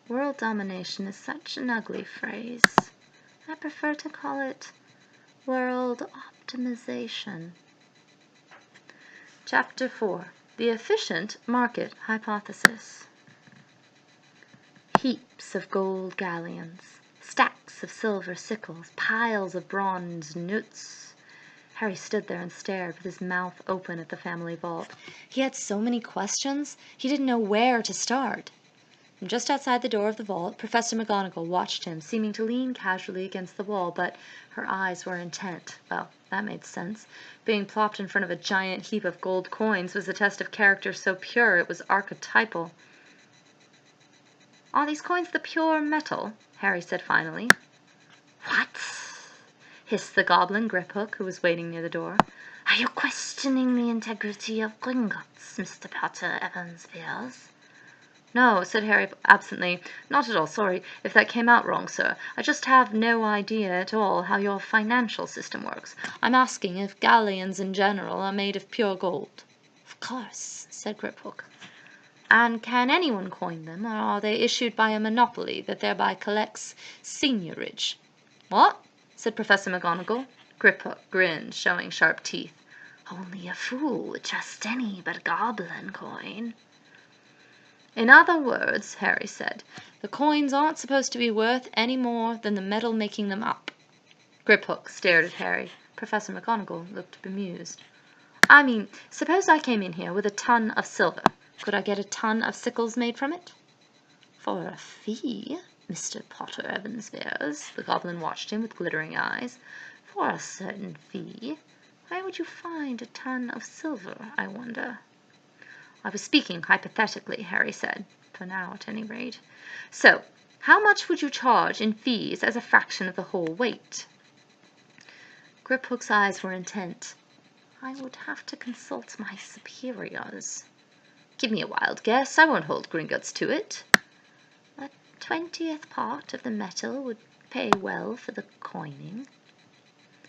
World domination is such an ugly phrase. I prefer to call it world optimization. Chapter 4. The Efficient Market Hypothesis. Heaps of gold galleons, stacks of silver sickles, piles of bronze nuts. Harry stood there and stared with his mouth open at the family vault. He had so many questions, he didn't know where to start. From just outside the door of the vault, Professor McGonagall watched him, seeming to lean casually against the wall, but her eyes were intent. Well, that made sense. Being plopped in front of a giant heap of gold coins was a test of character so pure it was archetypal. "Are these coins the pure metal?" Harry said finally. "What?" hissed the goblin Griphook, who was waiting near the door. "Are you questioning the integrity of Gringotts, Mr. Potter Evansfield?" "No," said Harry absently. "Not at all. Sorry if that came out wrong, sir. I just have no idea at all how your financial system works. I'm asking if galleons in general are made of pure gold." "Of course," said Griphook. "And can anyone coin them, or are they issued by a monopoly that thereby collects seigniorage?" "What?" said Professor McGonagall. Griphook grinned, showing sharp teeth. "Only a fool would trust any but a goblin coin." "In other words," Harry said, "the coins aren't supposed to be worth any more than the metal making them up." Griphook stared at Harry. Professor McGonagall looked bemused. "I mean, suppose I came in here with a ton of silver. Could I get a ton of sickles made from it?" "For a fee, Mr. Potter Evansfield." The goblin watched him with glittering eyes. "For a certain fee. Where would you find a ton of silver, I wonder?" "I was speaking hypothetically," Harry said, for now at any rate. "So, how much would you charge in fees as a fraction of the whole weight?" Griphook's eyes were intent. "I would have to consult my superiors." "Give me a wild guess. I won't hold Gringotts to it." "A 20th part of the metal would pay well for the coining."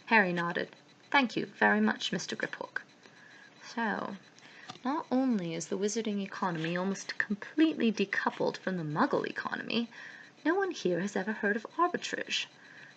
Harry nodded. "Thank you very much, Mr. Griphook." "So, not only is the wizarding economy almost completely decoupled from the Muggle economy, no one here has ever heard of arbitrage.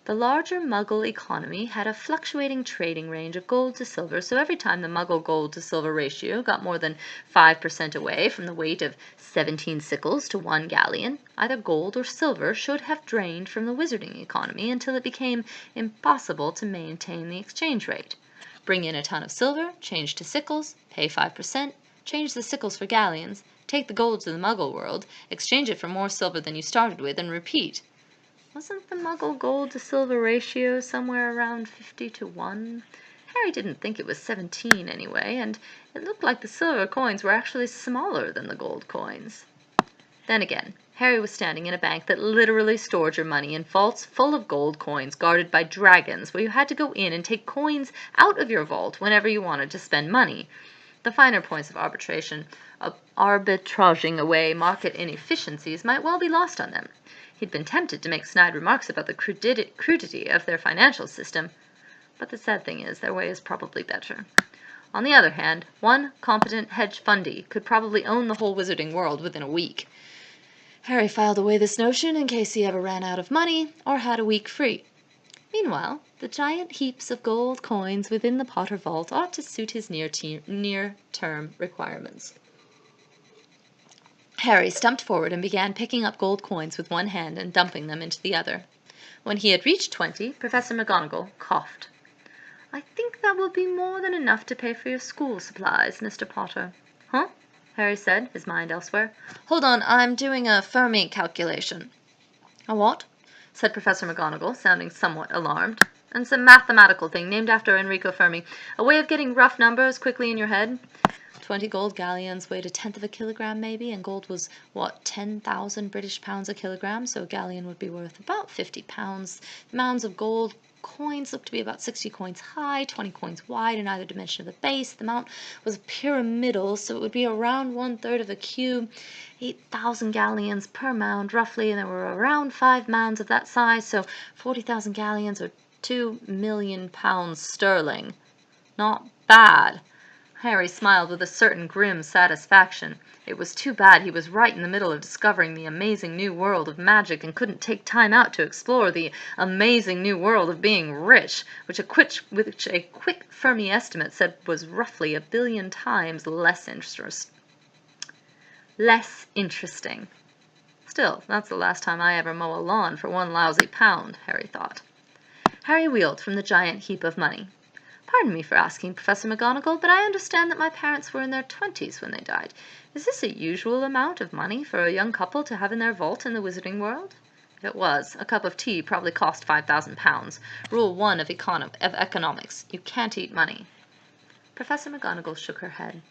The larger Muggle economy had a fluctuating trading range of gold to silver, so every time the Muggle gold to silver ratio got more than 5% away from the weight of 17 sickles to 1 galleon, either gold or silver should have drained from the wizarding economy until it became impossible to maintain the exchange rate. Bring in a ton of silver, change to sickles, pay 5%, change the sickles for galleons, take the gold to the Muggle world, exchange it for more silver than you started with, and repeat. Wasn't the Muggle gold to silver ratio somewhere around 50 to 1? Harry didn't think it was 17 anyway, and it looked like the silver coins were actually smaller than the gold coins. Then again, Harry was standing in a bank that literally stored your money in vaults full of gold coins guarded by dragons, where you had to go in and take coins out of your vault whenever you wanted to spend money. The finer points of arbitraging away market inefficiencies might well be lost on them. He'd been tempted to make snide remarks about the crudity of their financial system, but the sad thing is their way is probably better. On the other hand, one competent hedge fundee could probably own the whole wizarding world within a week. Harry filed away this notion in case he ever ran out of money or had a week free. Meanwhile, the giant heaps of gold coins within the Potter vault ought to suit his near-term requirements. Harry stumped forward and began picking up gold coins with one hand and dumping them into the other. When he had reached 20, Professor McGonagall coughed. "I think that will be more than enough to pay for your school supplies, Mr. Potter." "Huh?" Harry said, his mind elsewhere. "Hold on, I'm doing a Fermi calculation." "A what?" said Professor McGonagall, sounding somewhat alarmed. "It's a mathematical thing named after Enrico Fermi. A way of getting rough numbers quickly in your head. 20 gold galleons weighed 1/10 of a kilogram, maybe, and gold was, 10,000 British pounds a kilogram, so a galleon would be worth about 50 pounds. The mounds of gold coins looked to be about 60 coins high, 20 coins wide in either dimension of the base. The mount was pyramidal, so it would be around 1/3 of a cube, 8,000 galleons per mound, roughly, and there were around 5 mounds of that size, so 40,000 galleons or 2 million pounds sterling. Not bad. Harry smiled with a certain grim satisfaction. It was too bad he was right in the middle of discovering the amazing new world of magic and couldn't take time out to explore the amazing new world of being rich, which a quick Fermi estimate said was roughly 1 billion times less interesting. Still, that's the last time I ever mow a lawn for 1 lousy pound, Harry thought. Harry wheeled from the giant heap of money. Pardon me for asking, Professor McGonagall, but I understand that my parents were in their 20s when they died. Is this a usual amount of money for a young couple to have in their vault in the wizarding world? If it was, a cup of tea probably cost 5,000 pounds. Rule 1 of economics. You can't eat money. Professor McGonagall shook her head.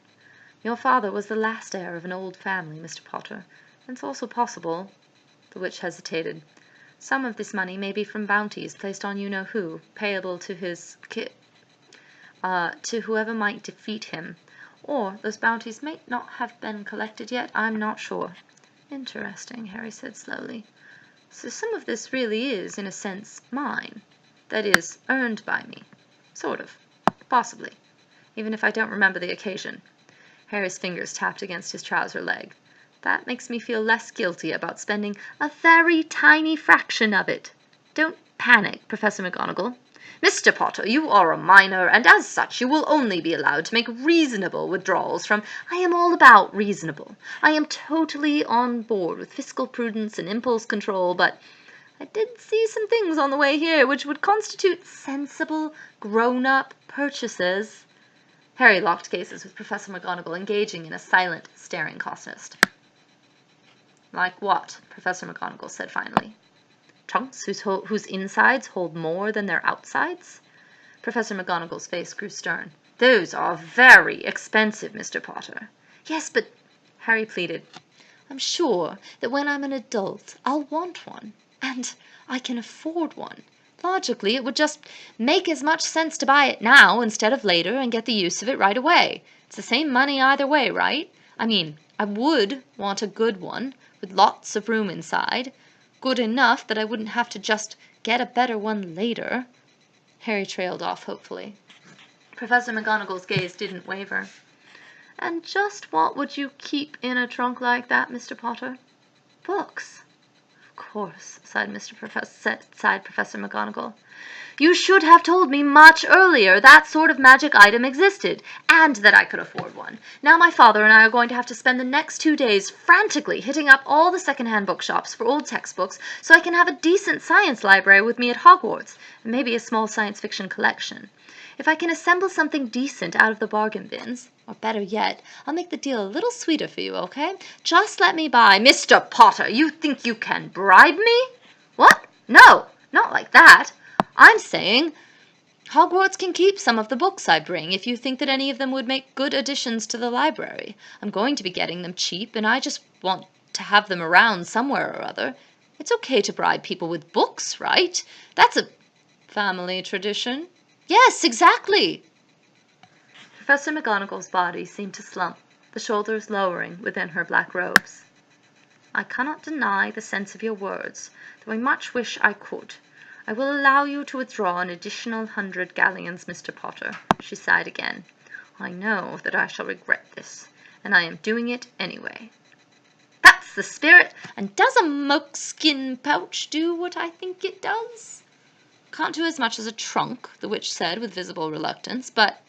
Your father was the last heir of an old family, Mr. Potter. It's also possible. The witch hesitated. Some of this money may be from bounties placed on you-know-who, payable to his to whoever might defeat him. Or those bounties may not have been collected yet, I'm not sure. Interesting, Harry said slowly. So some of this really is, in a sense, mine. That is, earned by me. Sort of. Possibly. Even if I don't remember the occasion. Harry's fingers tapped against his trouser leg. That makes me feel less guilty about spending a very tiny fraction of it. Don't panic, Professor McGonagall. Mr. Potter, you are a minor, and as such you will only be allowed to make reasonable withdrawals from— I am all about reasonable. I am totally on board with fiscal prudence and impulse control, but I did see some things on the way here which would constitute sensible, grown-up purchases. Harry locked gazes with Professor McGonagall, engaging in a silent, staring contest. Like what? Professor McGonagall said finally. Trunks whose insides hold more than their outsides? Professor McGonagall's face grew stern. Those are very expensive, Mr. Potter. Yes, but, Harry pleaded, I'm sure that when I'm an adult I'll want one, and I can afford one. Logically, it would just make as much sense to buy it now instead of later and get the use of it right away. It's the same money either way, right? I mean, I would want a good one, with lots of room inside. Good enough that I wouldn't have to just get a better one later. Harry trailed off hopefully. Professor McGonagall's gaze didn't waver. And just what would you keep in a trunk like that, Mr. Potter? Books. Of course, sighed Professor McGonagall. You should have told me much earlier that sort of magic item existed, and that I could afford one. Now my father and I are going to have to spend the next 2 days frantically hitting up all the second-hand bookshops for old textbooks so I can have a decent science library with me at Hogwarts, and maybe a small science fiction collection. If I can assemble something decent out of the bargain bins, or better yet, I'll make the deal a little sweeter for you, okay? Just let me buy— Mr. Potter, you think you can bribe me? What? No, not like that. I'm saying Hogwarts can keep some of the books I bring if you think that any of them would make good additions to the library. I'm going to be getting them cheap, and I just want to have them around somewhere or other. It's okay to bribe people with books, right? That's a family tradition. Yes, exactly. Professor McGonagall's body seemed to slump, the shoulders lowering within her black robes. I cannot deny the sense of your words, though I much wish I could. I will allow you to withdraw an additional 100 galleons, Mr. Potter, she sighed again. I know that I shall regret this, and I am doing it anyway. That's the spirit, and does a moleskin pouch do what I think it does? Can't do as much as a trunk, the witch said with visible reluctance, but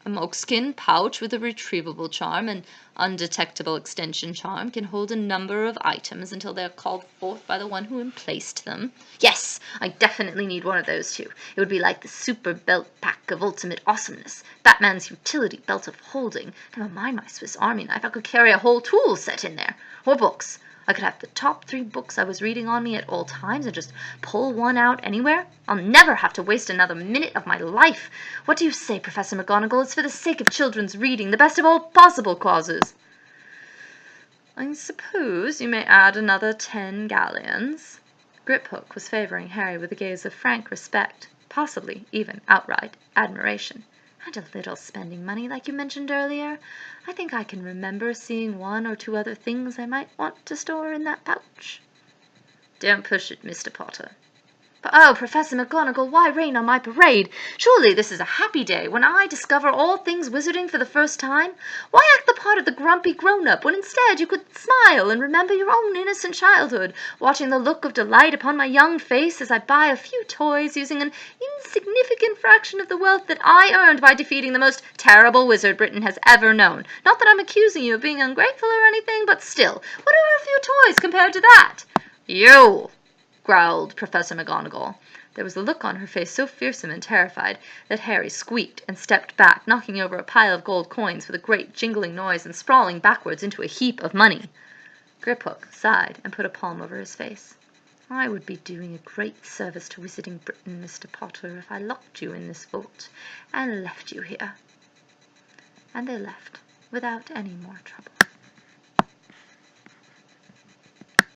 a moleskin pouch with a retrievable charm and undetectable extension charm can hold a number of items until they are called forth by the one who emplaced them. Yes, I definitely need one of those too. It would be like the super belt pack of ultimate awesomeness, Batman's utility belt of holding. Never mind my Swiss Army knife, I could carry a whole tool set in there. Or books. I could have the top 3 books I was reading on me at all times and just pull one out anywhere. I'll never have to waste another minute of my life. What do you say, Professor McGonagall? It's for the sake of children's reading, the best of all possible causes. I suppose you may add another 10 galleons. Griphook was favouring Harry with a gaze of frank respect, possibly even outright admiration. And a little spending money, like you mentioned earlier. I think I can remember seeing 1 or 2 other things I might want to store in that pouch. Don't push it, Mr. Potter. Oh, Professor McGonagall, why rain on my parade? Surely this is a happy day, when I discover all things wizarding for the first time. Why act the part of the grumpy grown-up, when instead you could smile and remember your own innocent childhood, watching the look of delight upon my young face as I buy a few toys using an insignificant fraction of the wealth that I earned by defeating the most terrible wizard Britain has ever known. Not that I'm accusing you of being ungrateful or anything, but still, what are a few toys compared to that? You! growled Professor McGonagall. There was a look on her face so fearsome and terrified that Harry squeaked and stepped back, knocking over a pile of gold coins with a great jingling noise and sprawling backwards into a heap of money. Griphook sighed and put a palm over his face. I would be doing a great service to Wizarding Britain, Mr. Potter, if I locked you in this vault and left you here. And they left without any more trouble.